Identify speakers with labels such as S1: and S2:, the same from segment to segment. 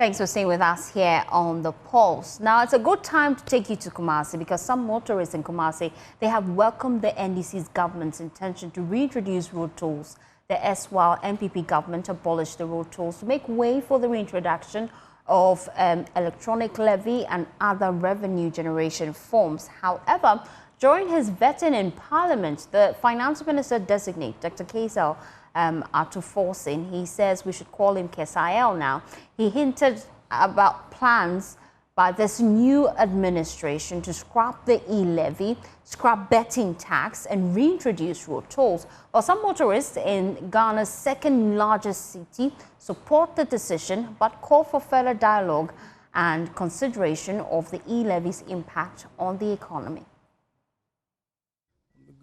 S1: Thanks for staying with us here on The Pulse. Now, it's a good time to take you to Kumasi because some motorists in Kumasi, they have welcomed the NDC's government's intention to reintroduce road tolls. The erstwhile MPP government abolished the road tolls to make way for the reintroduction of electronic levy and other revenue generation forms. However, during his vetting in Parliament, the Finance Minister designate, Dr. Kaisel Atuforsin, he says we should call him Kesael now. He hinted about plans by this new administration to scrap the e-levy, scrap betting tax and reintroduce road tolls. While some motorists in Ghana's second largest city support the decision but call for further dialogue and consideration of the e-levy's impact on the economy.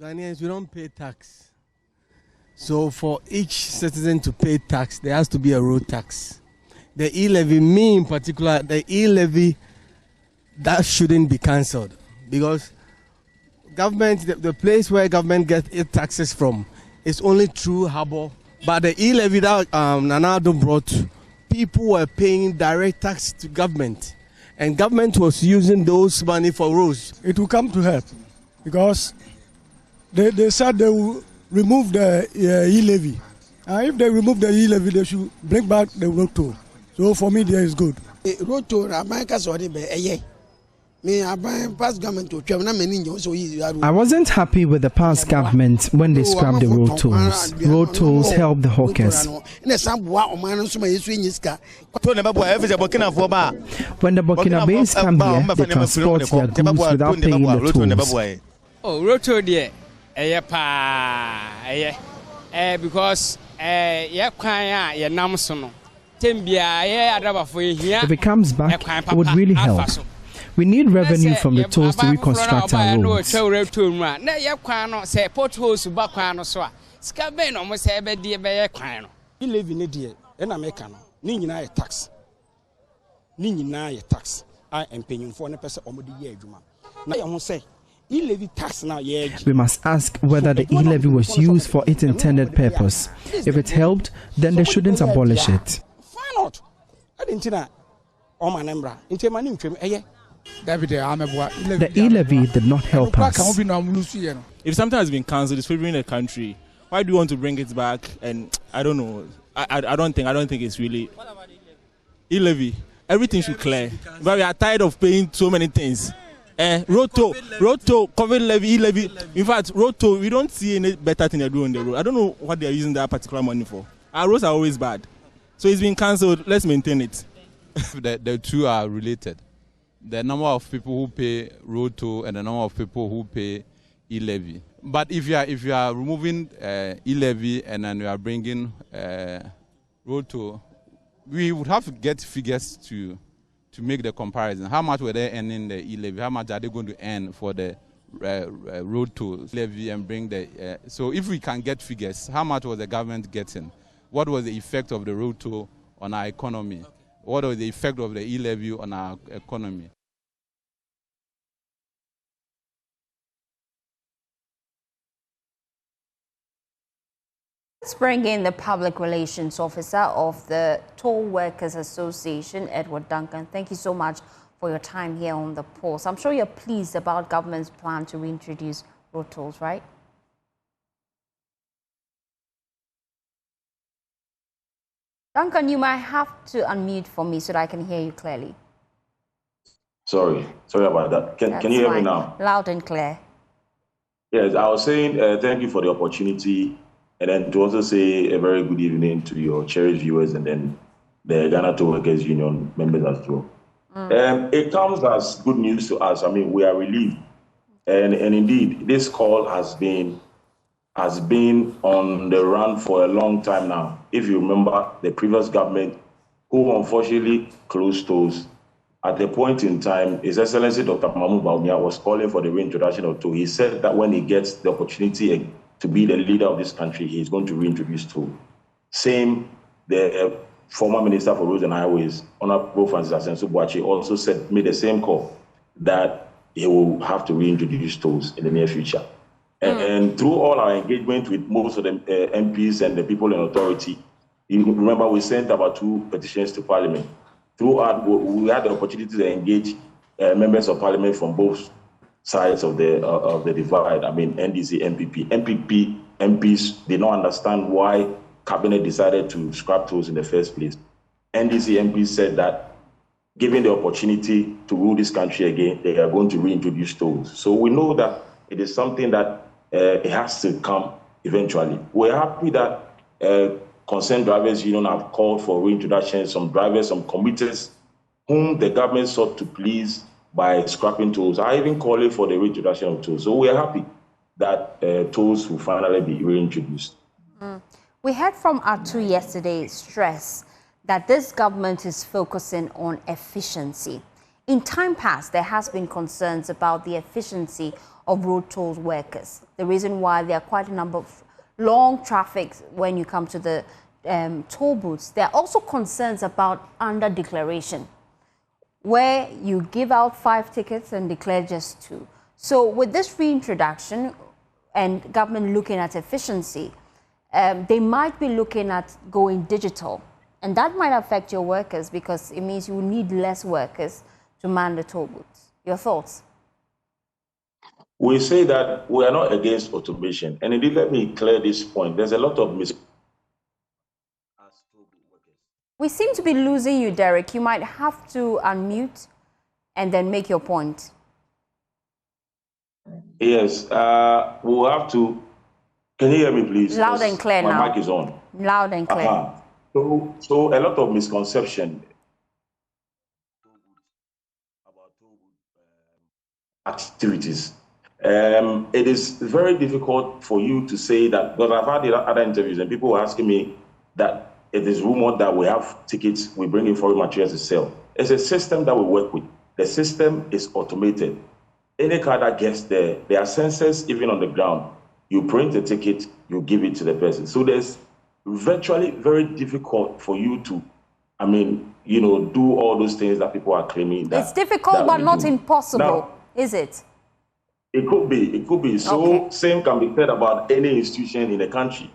S2: Ghanaians, we don't pay tax. So for each citizen to pay tax, there has to be a road tax. The e-levy, me in particular, the e-levy, that shouldn't be cancelled because government, the place where government gets its taxes from is only through harbour. But the e-levy that Nanado brought, people were paying direct tax to government. And government was using those money for roads.
S3: It will come to help because they said they will remove the e-levy. If they remove the e-levy, they should bring back the road toll. So for me, there is good.
S4: Road toll, I
S5: wasn't happy with the past government when they scrapped the road tolls. Road tolls help the hawkers. When the Burkinabes come here, they transport their goods without paying the tolls.
S6: Oh, road toll there. Because if it comes back, it would really help. We need revenue from the tolls to reconstruct our roads. We must ask whether the e-levy was used for its intended purpose. If it helped, then they shouldn't abolish it. Why not?
S5: The e-levy did not help us.
S7: If something has been cancelled, it's favoring the country. Why do you want to bring it back? And I don't know. I don't think it's really e-levy. Everything should clear. But we are tired of paying so many things. Road toll, COVID levy, e-levy. In fact, road toll, we don't see any better thing they do on the road. I don't know what they are using that particular money for. Our roads are always bad. So it's been cancelled. Let's maintain it.
S8: The two are related. The number of people who pay road toll and the number of people who pay e-levy. But if you are removing e-levy and then you are bringing road toll, we would have to get figures to make the comparison. How much were they earning the e-levy? How much are they going to earn for the road toll levy and bring the... so if we can get figures, how much was the government getting? What was the effect of the road toll on our economy? What was the effect of the e-levy on our economy?
S1: Let's bring in the Public Relations Officer of the Toll Workers Association, Edward Duncan. Thank you so much for your time here on The Pulse. I'm sure you're pleased about government's plan to reintroduce road tolls, right? Duncan, you might have to unmute for me so that I can hear you clearly.
S9: Sorry about that. Can you hear me now?
S1: Loud and clear.
S9: Yes, I was saying thank you for the opportunity. And then to also say a very good evening to your cherished viewers and then the Ghana Toll Workers Union members as well. It comes as good news to us. I mean, we are relieved. And indeed, this call has been on the run for a long time now. If you remember, the previous government, who unfortunately closed tolls, at a point in time, His Excellency Dr. Mahmoud Bawumia was calling for the reintroduction of toll. He said that when he gets the opportunity to be the leader of this country, he is going to reintroduce toll. Same, the former Minister for Roads and Highways, Honorable Francis Asenso-Boakye, also made the same call that he will have to reintroduce tolls in the near future. And through all our engagement with most of the MPs and the people in authority, you remember we sent about 2 petitions to Parliament. throughout, we had the opportunity to engage members of parliament from both sides of the divide. I mean, NDC, MPP MPs did not understand why cabinet decided to scrap tolls in the first place. NDC MPs said that given the opportunity to rule this country again, they are going to reintroduce tolls. So we know that it is something that it has to come eventually. We're happy that concerned drivers union have called for reintroduction. Some drivers, some commuters whom the government sought to please by scrapping tolls are even calling for the reintroduction of tolls. So we are happy that tolls will finally be reintroduced.
S1: We heard from Atu yesterday stress that this government is focusing on efficiency. In time past, there has been concerns about the efficiency of road toll workers. The reason why there are quite a number of long traffic when you come to the toll booths. There are also concerns about under-declaration, where you give out 5 tickets and declare just 2. So with this reintroduction and government looking at efficiency, they might be looking at going digital. And that might affect your workers because it means you need less workers to man the toll booths. Your thoughts?
S9: We say that we are not against automation. And indeed, let me clear this point. There's a lot of
S1: We seem to be losing you, Derek. You might have to unmute and then make your point.
S9: Yes, we'll have to. Can you hear me, please?
S1: Loud and clear now.
S9: My mic is on.
S1: Loud and clear.
S9: So a lot of misconception about activities. It is very difficult for you to say that, because I've had other interviews and people were asking me that it is rumored that we have tickets, we bring in foreign materials to sell. It's a system that we work with. The system is automated. Any car that gets there are sensors even on the ground. You print a ticket, you give it to the person. So there's virtually very difficult for you to, do all those things that people are claiming.
S1: It's difficult, but not impossible, now, is it?
S9: It could be. So okay. Same can be said about any institution in the country.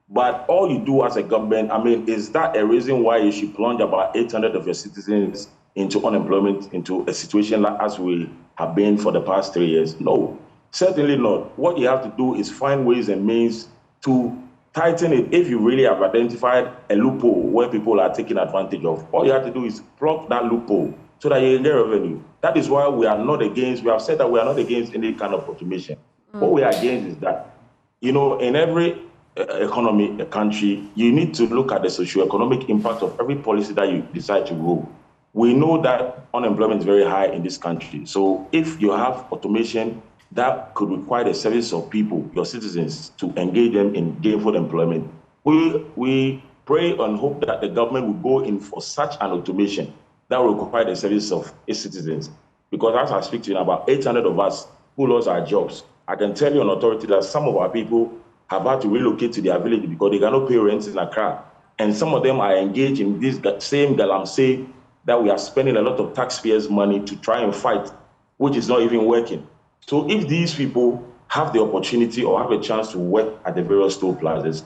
S9: But all you do as a government, is that a reason why you should plunge about 800 of your citizens into unemployment, into a situation like as we have been for the past 3 years? No, certainly not. What you have to do is find ways and means to tighten it. If you really have identified a loophole where people are taking advantage of, all you have to do is plug that loophole so that you get revenue. That is why we have said that we are not against any kind of automation. What we are against is that, in every economy, a country, you need to look at the socioeconomic impact of every policy that you decide to roll. We know that unemployment is very high in this country. So if you have automation that could require the service of people, your citizens, to engage them in gainful employment, we pray and hope that the government will go in for such an automation that will require the service of its citizens. Because as I speak to you, about 800 of us who lost our jobs, I can tell you on authority that some of our people have had to relocate to their village because they cannot pay rent in Accra. And some of them are engaged in this same galamsey that we are spending a lot of taxpayers' money to try and fight, which is not even working. So if these people have the opportunity or have a chance to work at the various toll plazas,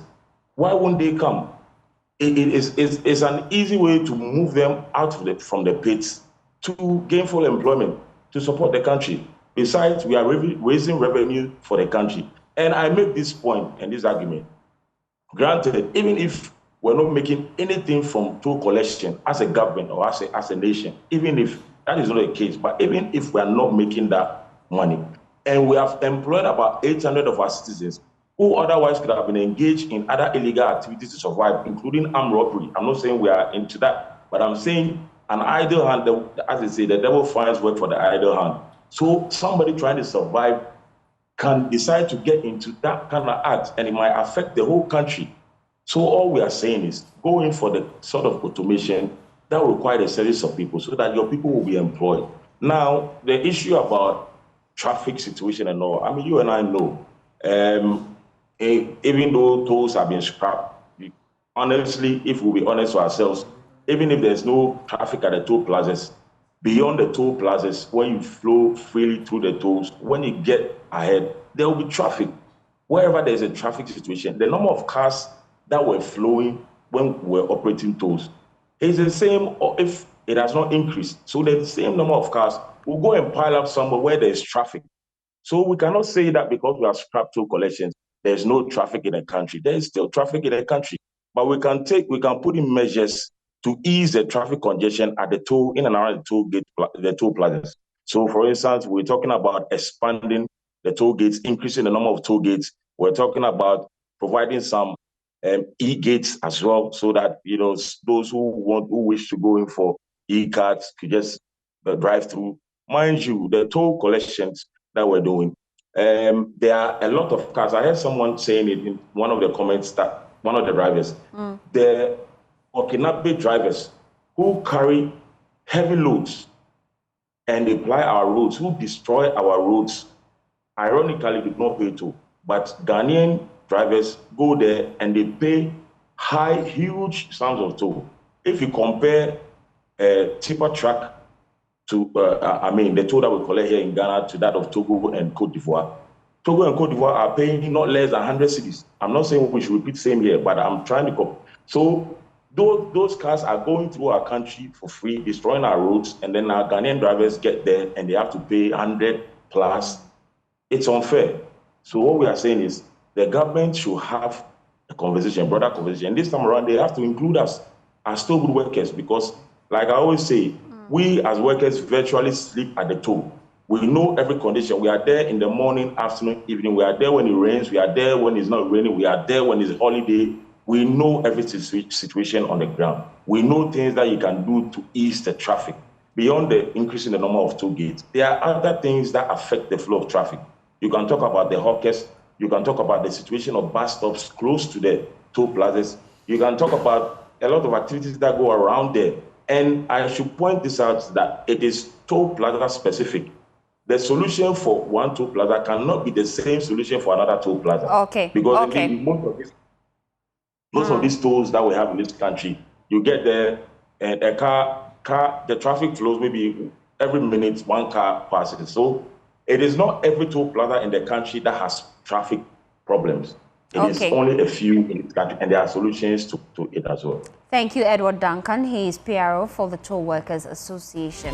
S9: why won't they come? It's an easy way to move them out from the pits to gainful employment, to support the country. Besides, we are raising revenue for the country. And I make this point and this argument. Granted, even if we're not making anything from toll collection as a government or as a nation, even if that is not the case, but even if we are not making that money, and we have employed about 800 of our citizens who otherwise could have been engaged in other illegal activities to survive, including armed robbery. I'm not saying we are into that, but I'm saying an idle hand, as they say, the devil finds work for the idle hand. So somebody trying to survive can decide to get into that kind of act, and it might affect the whole country. So all we are saying is go in for the sort of automation that will require the service of people so that your people will be employed. Now, the issue about traffic situation and all, you and I know, even though tolls have been scrapped, honestly, if we'll be honest with ourselves, even if there's no traffic at the toll plazas, beyond the toll plazas, when you flow freely through the tolls, when you get ahead, there will be traffic. Wherever there's a traffic situation, the number of cars that were flowing when we're operating tolls is the same, or if it has not increased. So the same number of cars will go and pile up somewhere where there's traffic. So we cannot say that because we have scrapped toll collections, there's no traffic in the country. There is still traffic in the country, but we can put in measures to ease the traffic congestion at the toll in and around the toll plazas. So, for instance, we're talking about expanding the toll gates, increasing the number of toll gates. We're talking about providing some e-gates as well, so that those who wish to go in for e-cards could just drive through. Mind you, the toll collections that we're doing, there are a lot of cars. I heard someone saying it in one of the comments that one of the drivers, the Okinabe drivers who carry heavy loads and they ply our roads, who destroy our roads, ironically did not pay toll. But Ghanaian drivers go there and they pay huge sums of toll. If you compare a tipper truck to, the toll that we collect here in Ghana to that of Togo and Cote d'Ivoire. Togo and Cote d'Ivoire are paying not less than 100 cedis. I'm not saying we should repeat same here, but I'm trying to go. So those cars are going through our country for free, destroying our roads, and then our Ghanaian drivers get there and they have to pay 100 plus. It's unfair. So what we are saying is the government should have a conversation, broader conversation. This time around, they have to include us as toll good workers because, like I always say, we as workers virtually sleep at the toll. We know every condition. We are there in the morning, afternoon, evening. We are there when it rains. We are there when it's not raining. We are there when it's holiday. We know every situation on the ground. We know things that you can do to ease the traffic. Beyond the increase in the number of toll gates, there are other things that affect the flow of traffic. You can talk about the hawkers. You can talk about the situation of bus stops close to the toll plazas. You can talk about a lot of activities that go around there. And I should point this out that it is toll plaza specific. The solution for one toll plaza cannot be the same solution for another toll plaza.
S1: Okay.
S9: Because most of these tolls that we have in this country, you get there and the traffic flows maybe every minute one car passes. So it is not every toll plaza in the country that has traffic problems. It is only a few in this country, and there are solutions to it as well.
S1: Thank you, Edward Duncan. He is PRO for the Toll Workers Association.